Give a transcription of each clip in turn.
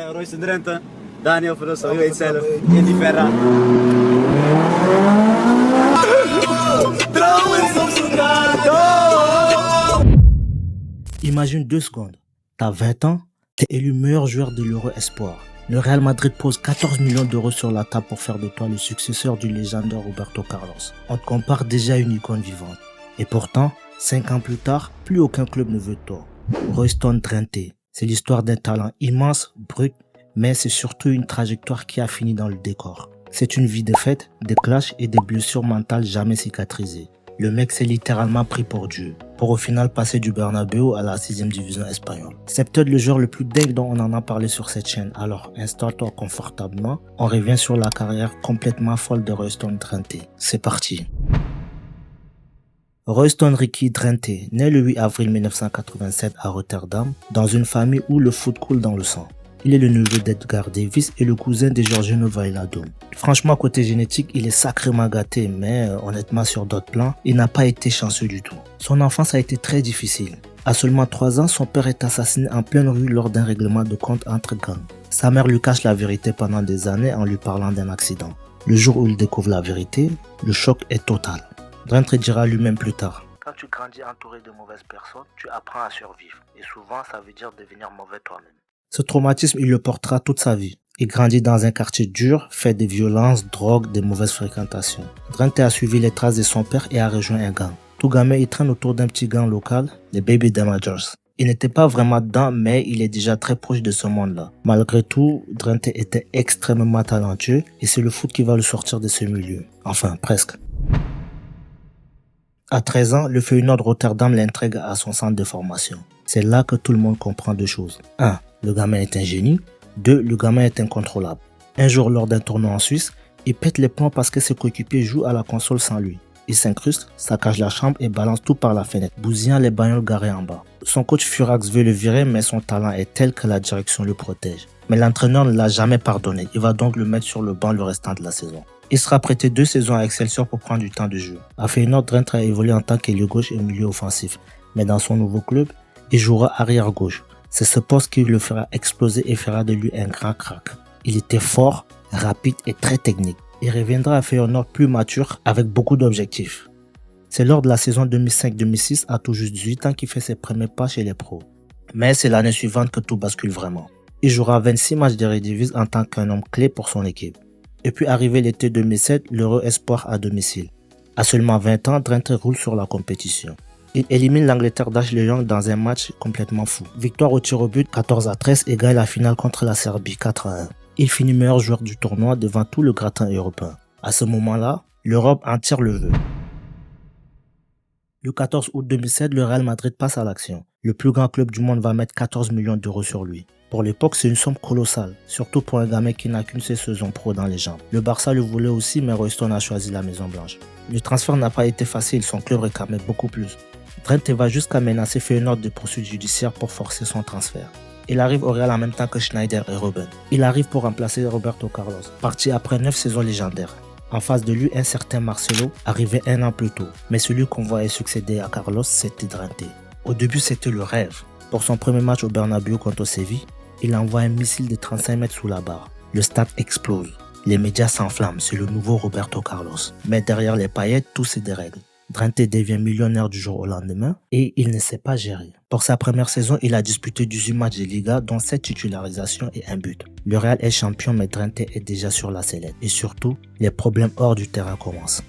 Royce Drenthe, Daniel Veloso, je weet zelf, Indy Ferra. Imagine 2 secondes, t'as 20 ans, t'es élu meilleur joueur de l'Euro Espoir. Le Real Madrid pose 14 millions d'euros sur la table pour faire de toi le successeur du légendaire Roberto Carlos. On te compare déjà à une icône vivante. Et pourtant, 5 ans plus tard, plus aucun club ne veut de toi. Royston Drenthe, c'est l'histoire d'un talent immense, brut, mais c'est surtout une trajectoire qui a fini dans le décor. C'est une vie de fête, des clashs et des blessures mentales jamais cicatrisées. Le mec s'est littéralement pris pour Dieu, pour au final passer du Bernabéu à la 6e division espagnole. C'est peut-être le joueur le plus dingue dont on en a parlé sur cette chaîne, alors installe-toi confortablement, on revient sur la carrière complètement folle de Royston Drenthe. C'est parti. Royston Ricky Drenthe, né le 8 avril 1987 à Rotterdam, dans une famille où le foot coule dans le sang. Il est le neveu d'Edgar Davis et le cousin de Georgino Wijnaldum. Franchement, côté génétique, il est sacrément gâté, mais honnêtement, sur d'autres plans, il n'a pas été chanceux du tout. Son enfance a été très difficile. À seulement 3 ans, son père est assassiné en pleine rue lors d'un règlement de compte entre gangs. Sa mère lui cache la vérité pendant des années en lui parlant d'un accident. Le jour où il découvre la vérité, le choc est total. Drenthe dira lui-même plus tard. Quand tu grandis entouré de mauvaises personnes, tu apprends à survivre. Et souvent, ça veut dire devenir mauvais toi-même. Ce traumatisme, il le portera toute sa vie. Il grandit dans un quartier dur, fait de violences, drogues, de mauvaises fréquentations. Drenthe a suivi les traces de son père et a rejoint un gang. Tout gamin, il traîne autour d'un petit gang local, les Baby Damagers. Il n'était pas vraiment dedans, mais il est déjà très proche de ce monde-là. Malgré tout, Drenthe était extrêmement talentueux et c'est le foot qui va le sortir de ce milieu. Enfin, presque. À 13 ans, le Feyenoord de Rotterdam l'intègre à son centre de formation. C'est là que tout le monde comprend 2 choses. 1. Le gamin est un génie. 2. Le gamin est incontrôlable. Un jour, lors d'un tournoi en Suisse, il pète les plombs parce que ses coéquipiers jouent à la console sans lui. Il s'incruste, saccage la chambre et balance tout par la fenêtre, bousillant les bagnoles garées en bas. Son coach Furax veut le virer, mais son talent est tel que la direction le protège. Mais l'entraîneur ne l'a jamais pardonné. Il va donc le mettre sur le banc le restant de la saison. Il sera prêté 2 saisons à Excelsior pour prendre du temps de jeu. À Feyenoord, Drenthe a évolué en tant qu'ailier gauche et milieu offensif. Mais dans son nouveau club, il jouera arrière gauche. C'est ce poste qui le fera exploser et fera de lui un grand crack. Il était fort, rapide et très technique. Il reviendra à Feyenoord plus mature avec beaucoup d'objectifs. C'est lors de la saison 2005-2006 à tout juste 18 ans qu'il fait ses premiers pas chez les pros. Mais c'est l'année suivante que tout bascule vraiment. Il jouera 26 matchs de Eredivisie en tant qu'un homme clé pour son équipe. Et puis arrivé l'été 2007, l'Euro Espoir à domicile. À seulement 20 ans, Drenthe roule sur la compétition. Il élimine l'Angleterre d'Ashley Young dans un match complètement fou. Victoire au tir au but 14-13 et gagne la finale contre la Serbie 4-1. Il finit meilleur joueur du tournoi devant tout le gratin européen. À ce moment-là, l'Europe entière le veut. Le 14 août 2007, le Real Madrid passe à l'action. Le plus grand club du monde va mettre 14 millions d'euros sur lui. Pour l'époque, c'est une somme colossale, surtout pour un gamin qui n'a qu'une seule saison pro dans les jambes. Le Barça le voulait aussi, mais Royston a choisi la Maison Blanche. Le transfert n'a pas été facile, son club réclamait beaucoup plus. Drenthe va jusqu'à menacer Feyenoord de poursuites judiciaires pour forcer son transfert. Il arrive au Real en même temps que Schneider et Robben. Il arrive pour remplacer Roberto Carlos, parti après 9 saisons légendaires. En face de lui, un certain Marcelo, arrivé 1 an plus tôt. Mais celui qu'on voyait succéder à Carlos, c'était Drenthe. Au début, c'était le rêve. Pour son premier match au Bernabéu contre Séville, il envoie un missile de 35 mètres sous la barre. Le stade explose. Les médias s'enflamment, c'est le nouveau Roberto Carlos. Mais derrière les paillettes, tout se dérègle. Drenthe devient millionnaire du jour au lendemain et il ne sait pas gérer. Pour sa première saison, il a disputé 18 matchs de Liga, dont 7 titularisations et 1 but. Le Real est champion, mais Drenthe est déjà sur la sellette. Et surtout, les problèmes hors du terrain commencent.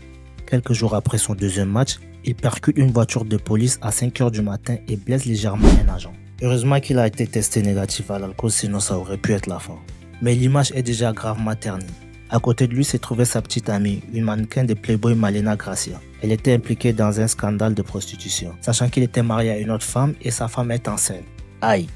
Quelques jours après son 2e match, il percute une voiture de police à 5 h du matin et blesse légèrement un agent. Heureusement qu'il a été testé négatif à l'alcool, sinon ça aurait pu être la fin. Mais l'image est déjà gravement ternie. À côté de lui s'est trouvée sa petite amie, une mannequin de Playboy Malena Gracia. Elle était impliquée dans un scandale de prostitution, sachant qu'il était marié à une autre femme et sa femme est enceinte. Aïe.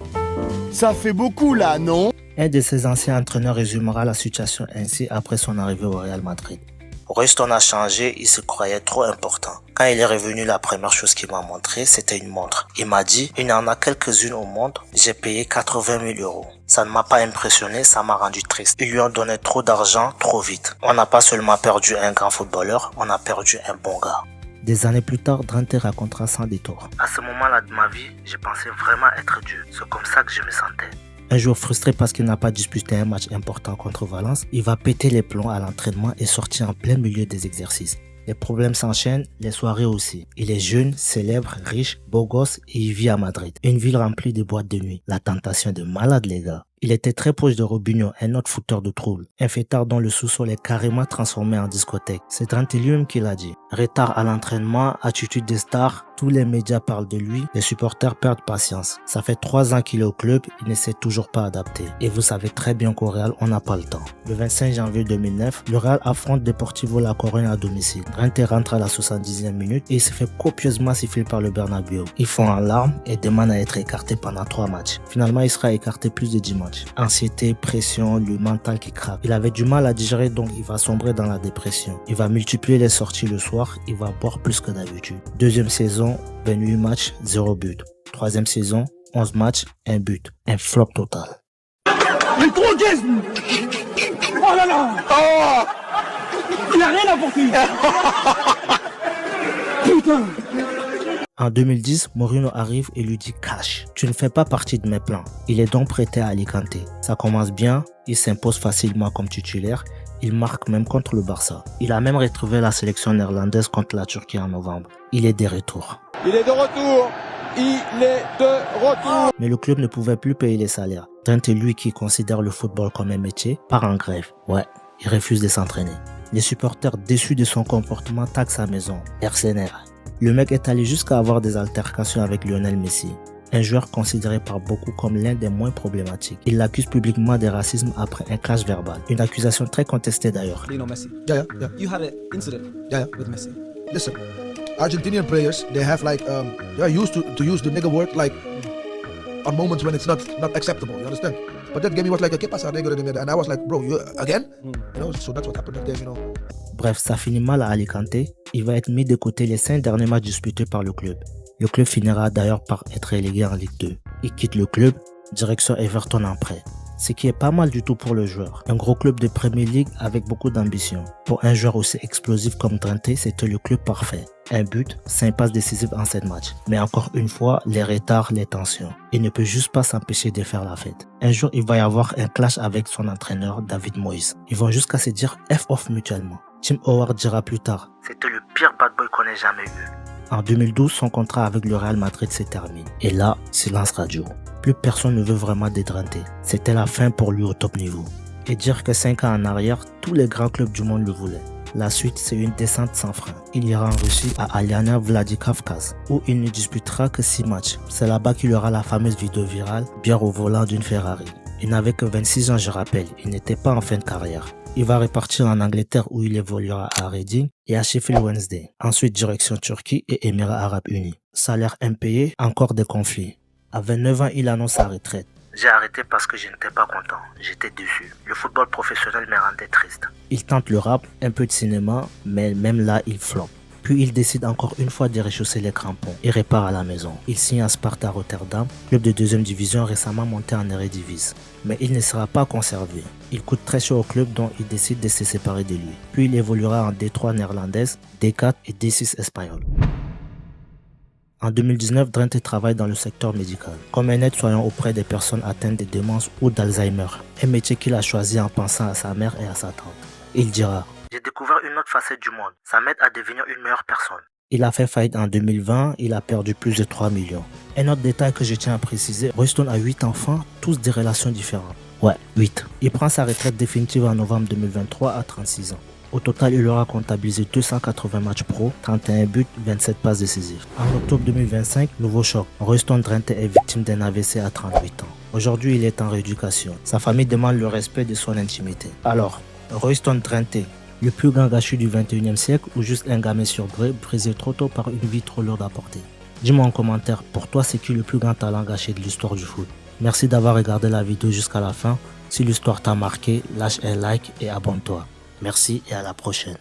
Ça fait beaucoup là, non? Un de ses anciens entraîneurs résumera la situation ainsi après son arrivée au Real Madrid. Royston a changé, il se croyait trop important. Quand il est revenu, la première chose qu'il m'a montré, c'était une montre. Il m'a dit, il y en a quelques-unes au monde, j'ai payé 80 000 euros. Ça ne m'a pas impressionné, ça m'a rendu triste. Ils lui ont donné trop d'argent, trop vite. On n'a pas seulement perdu un grand footballeur, on a perdu un bon gars. Des années plus tard, Drenthe racontera sans détour. À ce moment-là de ma vie, je pensais vraiment être Dieu. C'est comme ça que je me sentais. Un jour frustré parce qu'il n'a pas disputé un match important contre Valence, il va péter les plombs à l'entraînement et sortir en plein milieu des exercices. Les problèmes s'enchaînent, les soirées aussi. Il est jeune, célèbre, riche, beau gosse et il vit à Madrid. Une ville remplie de boîtes de nuit. La tentation de malade, les gars. Il était très proche de Robinho, un autre fouteur de troubles. Un fêtard dont le sous-sol est carrément transformé en discothèque. C'est Trent lui-même qui l'a dit. Retard à l'entraînement, attitude des stars, tous les médias parlent de lui, les supporters perdent patience. Ça fait 3 ans qu'il est au club, il ne s'est toujours pas adapté. Et vous savez très bien qu'au Real, on n'a pas le temps. Le 25 janvier 2009, le Real affronte Deportivo La Coruña à domicile. Trent rentre à la 70e minute et il se fait copieusement siffler par le Bernabéu. Il fond en larmes et demande à être écarté pendant 3 matchs. Finalement, il sera écarté plus de 10 matchs. Anxiété, pression, le mental qui craque. Il avait du mal à digérer, donc il va sombrer dans la dépression. Il va multiplier les sorties le soir, il va boire plus que d'habitude. Deuxième saison, 28 matchs, 0 but. Troisième saison, 11 matchs, 1 but. Un flop total. Le trogisme. Oh là là. Oh. Il a rien apporté. Putain. En 2010, Mourinho arrive et lui dit « Cash, tu ne fais pas partie de mes plans ». Il est donc prêté à Alicante. Ça commence bien, il s'impose facilement comme titulaire, il marque même contre le Barça. Il a même retrouvé la sélection néerlandaise contre la Turquie en novembre. Il est de retour. Il est de retour. Il est de retour. Mais le club ne pouvait plus payer les salaires. Trent, lui qui considère le football comme un métier, part en grève. Ouais, il refuse de s'entraîner. Les supporters déçus de son comportement taxent sa maison. Mercenaire. Le mec est allé jusqu'à avoir des altercations avec Lionel Messi, un joueur considéré par beaucoup comme l'un des moins problématiques. Il l'accuse publiquement de racisme après un clash verbal, une accusation très contestée d'ailleurs. Lionel Messi. Yeah. You had an incident with Messi. Listen, Argentinian players, they have like, they're used to use the nigger word like on moments when it's not acceptable, you understand? But that game, he was like, ¿qué pasa, negro? And I was like, bro, you again? You know, so that's what happened that game, you know. Bref, ça finit mal à Alicante. Il va être mis de côté les 5 derniers matchs disputés par le club. Le club finira d'ailleurs par être relégué en Ligue 2. Il quitte le club, direction Everton en prêt. Ce qui est pas mal du tout pour le joueur. Un gros club de Premier League avec beaucoup d'ambition. Pour un joueur aussi explosif comme Trent, c'était le club parfait. Un but, 5 passes décisives en 7 matchs. Mais encore une fois, les retards, les tensions. Il ne peut juste pas s'empêcher de faire la fête. Un jour, il va y avoir un clash avec son entraîneur, David Moyes. Ils vont jusqu'à se dire F-off mutuellement. Tim Howard dira plus tard « C'était le pire bad boy qu'on ait jamais eu ». En 2012, son contrat avec le Real Madrid se termine. Et là, silence radio. Plus personne ne veut vraiment de Trent. C'était la fin pour lui au top niveau. Et dire que 5 ans en arrière, tous les grands clubs du monde le voulaient. La suite, c'est une descente sans frein. Il ira en Russie à Aliana Vladikavkaz, où il ne disputera que 6 matchs. C'est là-bas qu'il aura la fameuse vidéo virale, bière au volant d'une Ferrari. Il n'avait que 26 ans, je rappelle. Il n'était pas en fin de carrière. Il va repartir en Angleterre où il évoluera à Reading et à Sheffield Wednesday. Ensuite, direction Turquie et Émirats Arabes Unis. Salaire impayé, encore des conflits. À 29 ans, il annonce sa retraite. J'ai arrêté parce que je n'étais pas content. J'étais déçu. Le football professionnel me rendait triste. Il tente le rap, un peu de cinéma, mais même là, il floppe. Puis il décide encore une fois de rechausser les crampons et repart à la maison. Il signe à Sparta Rotterdam, club de 2e division récemment monté en Eredivisie. Mais il ne sera pas conservé. Il coûte très cher au club dont il décide de se séparer de lui. Puis il évoluera en D3 néerlandaise, D4 et D6 espagnol. En 2019, Trent travaille dans le secteur médical, comme un aide-soignant auprès des personnes atteintes de démence ou d'Alzheimer, un métier qu'il a choisi en pensant à sa mère et à sa tante. Il dira « J'ai découvert une autre facette du monde, ça m'aide à devenir une meilleure personne ». Il a fait faillite en 2020, il a perdu plus de 3 millions. Un autre détail que je tiens à préciser, Royston a 8 enfants, tous des relations différentes. Ouais, 8. Il prend sa retraite définitive en novembre 2023 à 36 ans. Au total, il aura comptabilisé 280 matchs pro, 31 buts, 27 passes décisives. En octobre 2025, nouveau choc. Royston Trent est victime d'un AVC à 38 ans. Aujourd'hui, il est en rééducation. Sa famille demande le respect de son intimité. Alors, Royston Trent, le plus grand gâchis du 21e siècle ou juste un gamin surbré brisé trop tôt par une vie trop lourde à porter? Dis-moi en commentaire, pour toi, c'est qui le plus grand talent gâché de l'histoire du foot? Merci d'avoir regardé la vidéo jusqu'à la fin. Si l'histoire t'a marqué, lâche un like et abonne-toi. Merci et à la prochaine.